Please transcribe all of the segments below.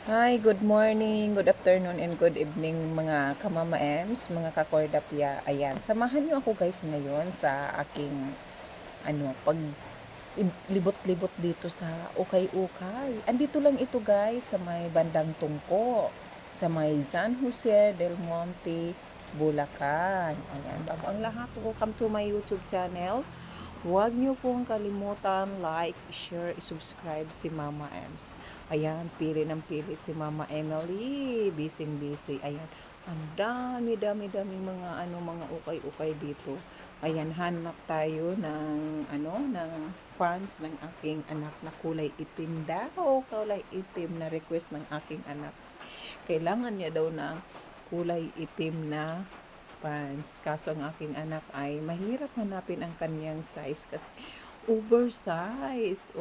Hi, good morning, good afternoon, and good evening mga kamama-ems, mga kakordapya. Ayan, samahan niyo ako guys ngayon sa aking pag libot-libot dito sa Ukay-Ukay. Andito lang ito guys sa may bandang Tungko, sa may San Jose del Monte, Bulacan. Ayan, bago ang lahat, welcome to my YouTube channel. Huwag niyo pong kalimutan like, share, subscribe si Mama Ems. Ayan, pili ng pili si Mama Emily. Busy. Ayan, ang dami mga mga ukay-ukay dito. Ayan, hanap tayo ng fans ng aking anak na kulay itim daw. Kulay itim na request ng aking anak. Kailangan niya daw ng kulay itim na pants. Kaso ang aking anak ay mahirap hanapin ang kanyang size kasi oversize.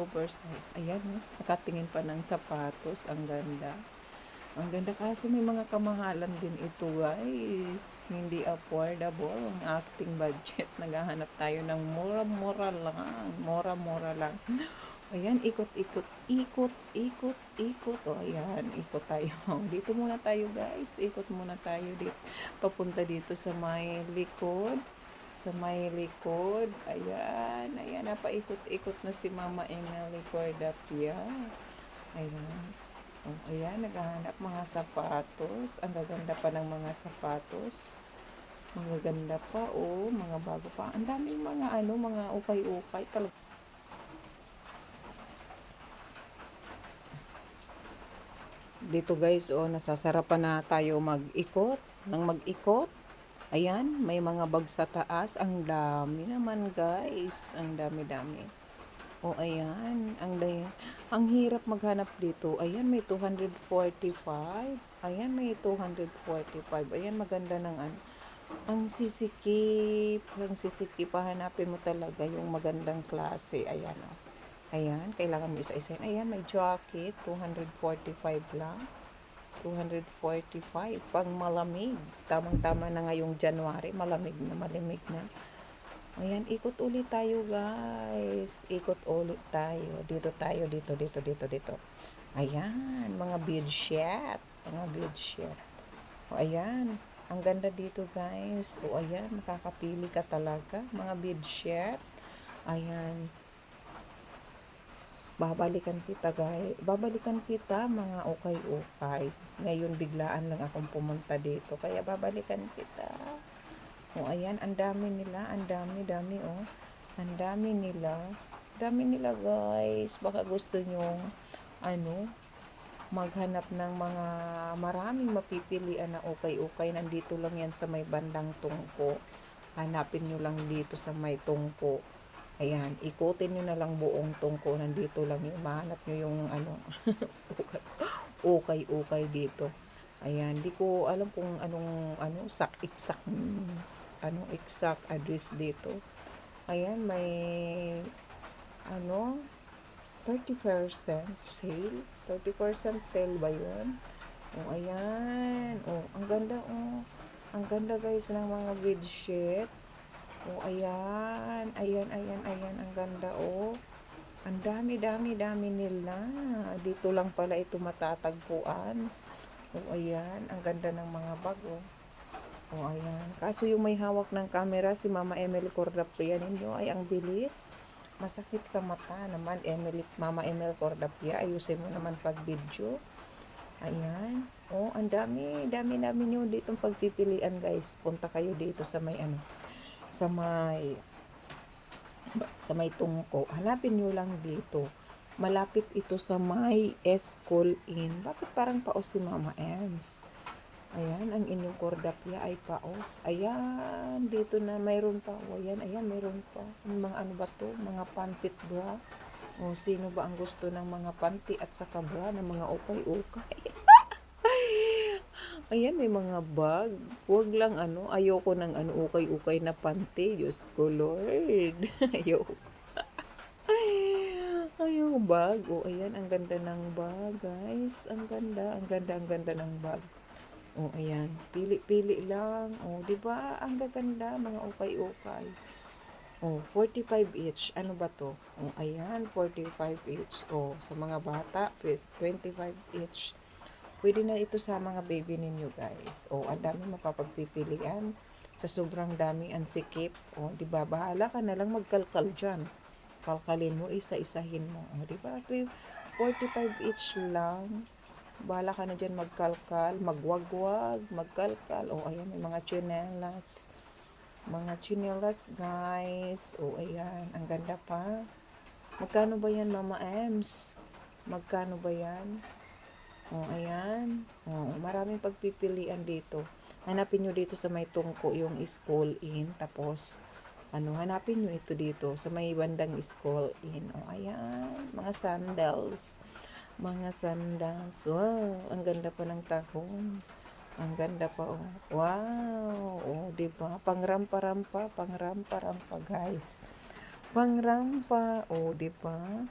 Ayan, nakatingin pa ng sapatos. Ang ganda. Ang ganda kaso may mga kamahalan din ito guys. Hindi affordable ang acting budget. Naghahanap tayo ng mura-mura lang. Mura-mura lang. Ayan, ikot. O, ayan, ikot tayo. Dito muna tayo, guys. Ikot muna tayo dito. Papunta dito sa may likod. Sa may likod. Ayan. Napaikot-ikot na si Mama Emily Cordapia. Ayan. O, ayan, naghahanap mga sapatos. Ang gaganda pa ng mga sapatos. Mga ganda pa, mga bago pa. Ang daming mga ukay-ukay talaga. Dito guys, nasasarapan na tayo mag-ikot. Nang mag-ikot, ayan, may mga bag sa taas. Ang dami naman guys. Ang dami-dami. Ayan. Ang hirap maghanap dito. Ayan, may 245. Ayan, may 245. Ayan, maganda ng ano. Ang sisikip, hahanapin mo talaga yung magandang klase. Ayan, Ayan, kailangan mo isa-isa. Ayan, may jacket, 245 lang. 245 pang malamig. Tamang-tama na ngayong January, malamig na. Ayan, ikot ulit tayo guys. Ikot ulit tayo. Dito. Ayan, mga bedsheet. Ayan, ang ganda dito guys. Ayan, makakapili ka talaga. Mga bedsheet. Ayan, babalikan kita mga ukay-ukay. Ngayon biglaan lang akong pumunta dito, kaya babalikan kita. Ayan, ang dami nila, ang dami ang dami nila guys. Baka gusto nyo maghanap ng mga maraming mapipilian na ukay-ukay. Nandito lang yan sa may bandang Tungko. Hanapin nyo lang dito sa may Tungko. Ayan, ikutin nyo na lang buong Tungko. Nandito lang yung mahanap nyo yung ukay dito. Ayan, di ko alam kung exact address dito. Ayan, may 30% sale. 30% sale ba yun? Ayan. Ang ganda, Ang ganda guys ng mga bedsheet. Ayan, ang ganda, Ang dami nila. Dito lang pala ito matatagpuan. Ayan, ang ganda ng mga bag, ayan. Kaso yung may hawak ng camera, si Mama Emily Cordapia ninyo, ay ang bilis. Masakit sa mata naman, Mama Emily Cordapia. Ayusin mo naman pag video. Ayan. Ang dami nyo ditong pagpipilian guys. Punta kayo dito sa may sa may Tungko. Hanapin nyo lang dito. Malapit ito sa may School Inn. Bakit parang paos si Mama Ems? Ayan, ang inyong Cordapia ay paos. Ayan, dito na mayroon pa. Ayan, mayroon pa. Mga ano ba to? Mga pantit bra. Sino ba ang gusto ng mga panty at saka bra ng mga ukay-ukay? Ayan, may mga bag. Huwag lang ayoko ng ukay-ukay na panty. Diyos ko, Lord. Ayoko. Ayaw bag. Ayan, ang ganda ng bag, guys. Ang ganda ng bag. Ayan. Pili lang. Di ba? Ang gaganda, mga ukay-ukay. 45 each. Ano ba to? Ayan, 45 each. Sa mga bata, 25 each. Pwede na ito sa mga baby ninyo guys. O, ang dami mapapagpipilian. Sa sobrang dami ang sikip. O, di ba? Bahala ka na lang magkalkal dyan. Kalkalin mo, isa-isahin mo. O, di ba? 45 each lang. Bahala ka na dyan magkalkal, magwagwag, magkalkal. O, ayan, may mga chinelas. Mga chinelas, guys. O, ayan, ang ganda pa. Magkano ba yan, Mama Ems? Magkano ba yan? O, ayan. O, maraming pagpipilian dito. Hanapin nyo dito sa may tungko yung school in. Tapos, hanapin nyo ito dito sa may bandang school in. O, ayan. Mga sandals. Mga sandals. Wow, ang ganda pa ng tahong. Ang ganda pa, oh. Wow. Oh, diba? Pangrampa-rampa, pangrampa-rampa, guys. Pangrampa. Oh, diba?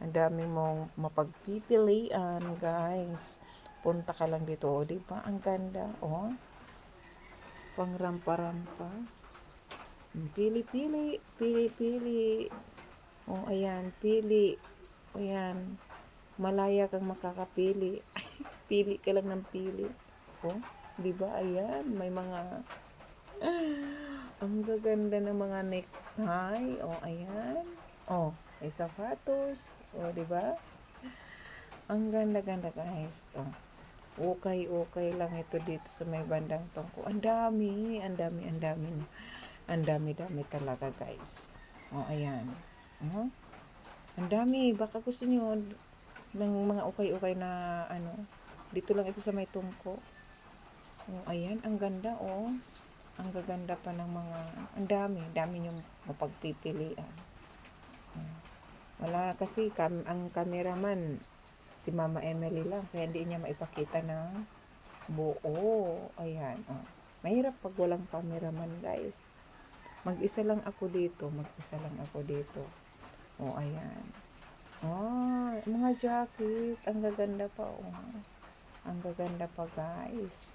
Ang dami mong mapagpipilian, guys. Punta ka lang dito, oh, diba? Ang ganda, oh. Pangrampa-rampa. Pili-pili, pili-pili. Oh, ayan, pili. Ayan. Malaya kang makakapili. Pili ka lang ng pili. Oh, di ba? Ayan, may mga ang gaganda ng mga necktie. Oh, ayan. Oh, may sapatos. Oh, di ba? Ang ganda-ganda, guys. Oh. Okay lang ito dito sa may bandang tungko. Ang dami, ang dami, ang dami. Ang dami-dami talaga, guys. Oh, ayan. Oh, ang dami. Baka gusto niyo ng mga ukay-ukay na dito lang ito sa may tungko. Oh, ayan, ang ganda, oh. Ang gaganda pa ng mga, ang dami niyong mapagpipilian. Wala kasi ang cameraman si Mama Emily lang, kaya hindi niya maipakita ng buo. Ayan, oh. Mahirap pag walang cameraman, guys. Mag-isa lang ako dito. Oh, ayan. Oh, mga jacket. Ang gaganda pa, oh. Ang gaganda pa, guys.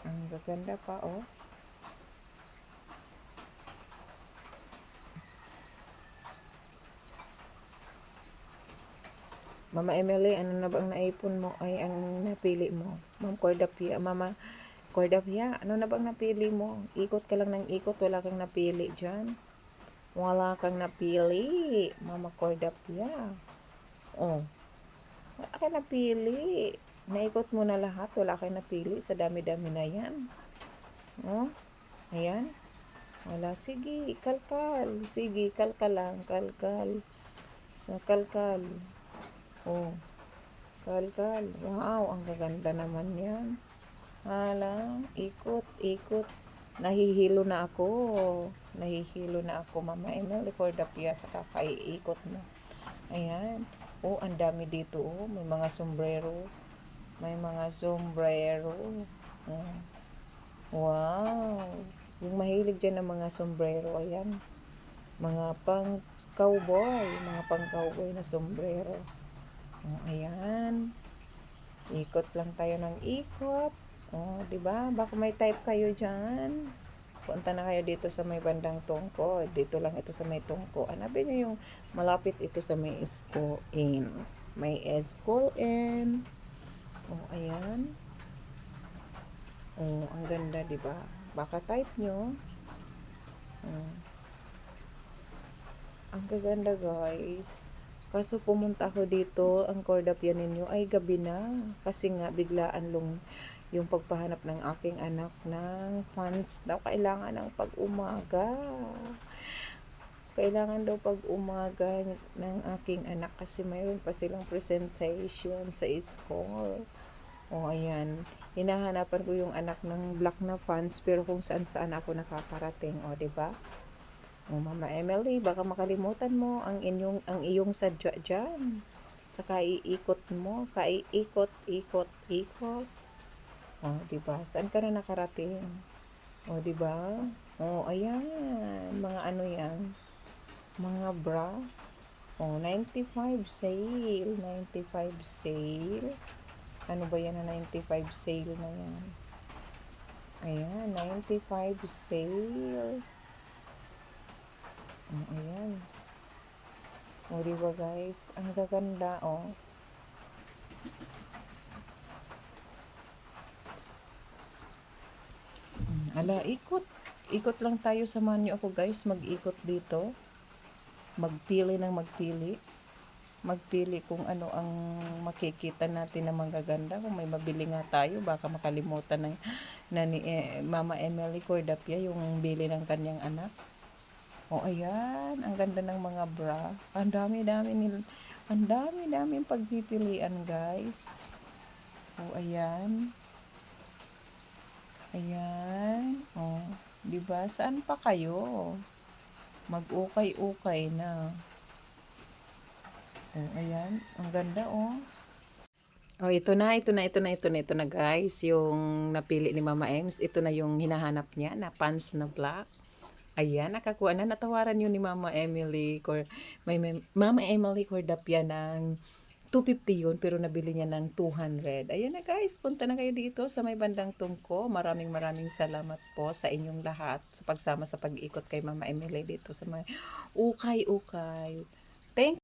Ang gaganda pa, oh. Mama Emily, ano na ba ang naipon mo? Ay, ang napili mo? Ma'am Cordapia, Mama Cordapia, ano na bang napili mo? Ikot ka lang ng ikot, wala kang napili dyan. Wala kang napili, Mama Cordapia. Oh, wala kang napili. Naikot mo na lahat, wala kang napili sa dami-dami na yan. Oh, ayan. Wala, sige, kalkal. Sige, kalkal lang, kalkal. Sa kalkal. Oh, kalkal. Wow, ang gaganda naman yan. Hala, ikot, ikot. Nahihilo na ako. Mama Emily, for the pia sa kakaiikot mo. Ayan. Oh, ang dami dito, oh. May mga sombrero. Oh. Wow. Yung mahilig dyan ng mga sombrero, ayan. Mga pang-cowboy na sombrero. Oh, ayan. Ikot lang tayo ng ikot. Oh, 'di ba? Baka may type kayo diyan. Punta na kayo dito sa may bandang tungko. Dito lang ito sa may tungko. Hanapin niyo yung malapit ito sa may school in. May school in. Oh, ayan. Oh, ang ganda, 'di ba? Baka type nyo. Oh. Ang gaganda, guys. Kaso pumunta ako dito, ang Cordapia ninyo ay gabi na. Kasi nga biglaan yung pagpahanap ng aking anak ng funds daw. Kailangan ng pag-umaga. Kailangan daw pag-umaga ng aking anak kasi mayroon pa silang presentation sa school. O, ayan. Hinahanapan ko yung anak ng black na funds pero kung saan ako nakakarating. O, diba? O, Mama Emily, baka makalimutan mo ang iyong sadya dyan. Sa kaiikot mo, ikot. O, diba? Saan ka na nakarating? O, diba? O, ayan. Mga ano yan? Mga bra. O, 95 sale. 95 sale. Ano ba yan na 95 sale na yan? Ayan, 95 sale. Ayan. O, diba guys? Ang gaganda, oh. Hala, ikot. Ikot lang tayo. Samahan niyo ako guys. Mag-ikot dito. Magpili ng magpili. Magpili kung ano ang makikita natin na magaganda. Kung may mabili nga tayo, baka makalimutan na ni Mama Emily Cordapia yung bili ng kanyang anak. O ayan, ang ganda ng mga bra. Ang dami-daming pagpipilian guys. O ayan. Ayan. O, 'di ba? Saan pa kayo? Mag-ukay-ukay na. O ayan, ang ganda oh. Oh, ito na guys, yung napili ni Mama Ems. Ito na yung hinahanap niya na pants na black. Ayan, nakakuha na. Natawaran yun ni Mama Emily. Mama Emily Cordapia ng 250 yun, pero nabili niya ng 200. Ayan na guys, punta na kayo dito sa may bandang Tungko. Maraming salamat po sa inyong lahat sa pagsama sa pag-ikot kay Mama Emily dito sa may ukay-ukay. Thank